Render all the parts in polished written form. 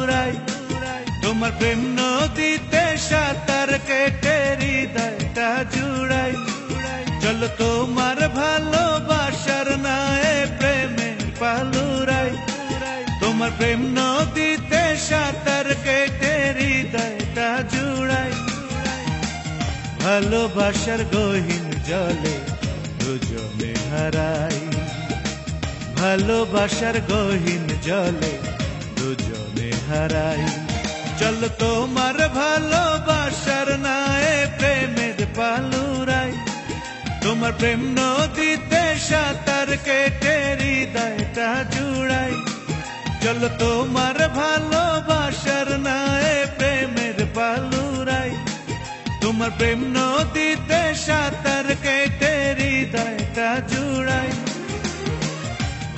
জুড়াই। তোমার প্রেম নদীতে সাঁতার কেটে হৃদয়টা জুড়াই। চলো তোমার ভালোবাসার নায়ে প্রেমের পালুরাই। তোমার প্রেম নদীতে সাঁতার কেটে হৃদয়টা জুড়াই। ভালোবাসার গহীন জলে দুজনে হারাই। ভালোবাসার গহীন জলে দুজনে হারাই। চলো তোমার ভালোবাসার নায়ে প্রেমের পালুরাই। তোমার প্রেম নদীতে সাঁতার কেটে হৃদয়টা জুড়াই। চলো তোমার ভালোবাসার নায়ে প্রেমের পালুরাই। তোমার প্রেম নদীতে সাঁতার কেটে হৃদয়টা জুড়াই।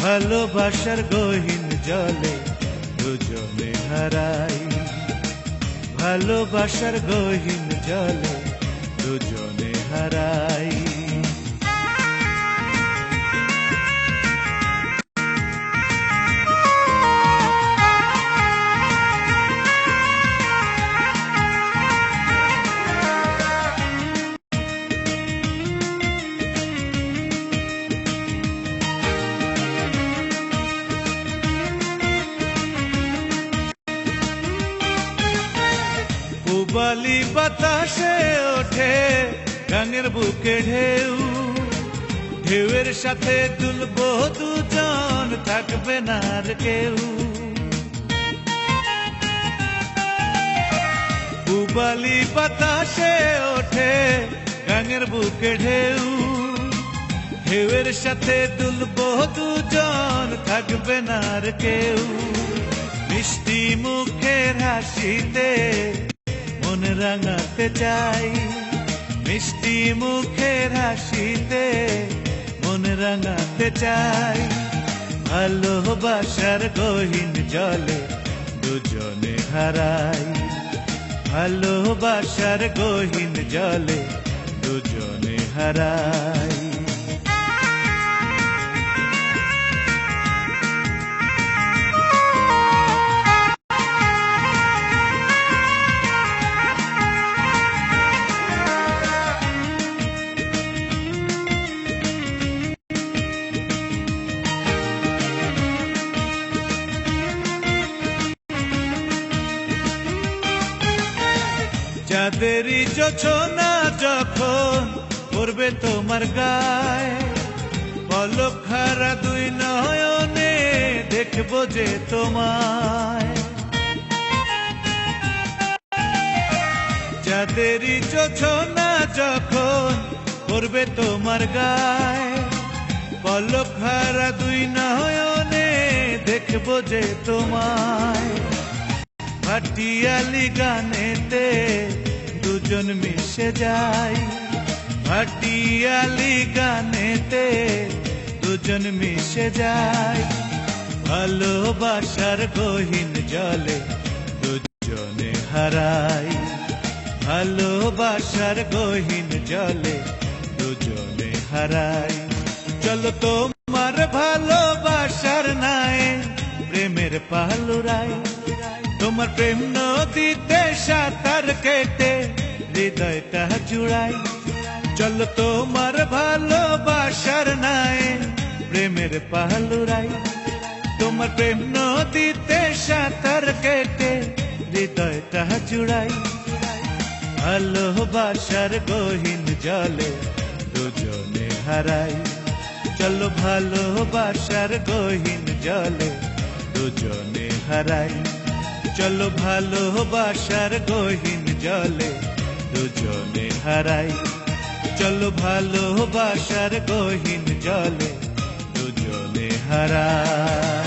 ভালোবাসার গহীন জলে দুজনে হারাই। ভালোবাসার গহীন জলে দুজনে হারাই। পুবালি বাতাসে ওঠে গানের বুকে ঢেউ। ঢেউয়ের সাথে দুলবো দুজন, থাকবে না আর কেউ। পুবালি বাতাসে ওঠে গানের বুকে ঢেউ। ঢেউয়ের সাথে দুলবো দুজন, থাকবে না আর কেউ। মিষ্টি মুখের হাসিতে মন রাঙাতে চাই। মিষ্টি মুখের হাসিতে মন রাঙাতে চাই। ভালোবাসার গহীন জলে দুজনে হারাই। ভালোবাসার গহীন জলে দুজনে হারাই। চাঁদেরই জোছনা যখন পড়বে তোমার গায়ে, পলক হারা দুই নয়নে দেখবো যে তোমায়। চাঁদেরই জোছনা যখন পড়বে তোমার গায়ে, পলক হারা দুই নয়নে দেখবো যে তোমায়। ভাটিয়ালি গানেতে দুজন মিশে যাই। ভাটিয়ালি গানেতে দুজন মিশে যাই। ভালোবাসার গহীন জলে দুজনে হারাই। ভালোবাসার গহীন জলে দুজনে হারাই। চলো তোমার ভালোবাসার নায়ে প্রেমের পালুরাই। তোমার প্রেম নদীতে সাঁতার কেটে হৃদয়টা জুড়াই। চলো তোমার ভালোবাসার নায়ে প্রেমের পালুরাই। তোমার প্রেম নদীতে সাঁতার কেটে হৃদয়টা জুড়াই। ভালোবাসার গহীন জলে দুজনে হারাই। চলো ভালোবাসার গহীন জলে দুজনে হারাই। চলো ভালোবাসার গহীন জলে দুজনে হারাই। চলো ভালোবাসার গহীন জলে দুজনে হারাই।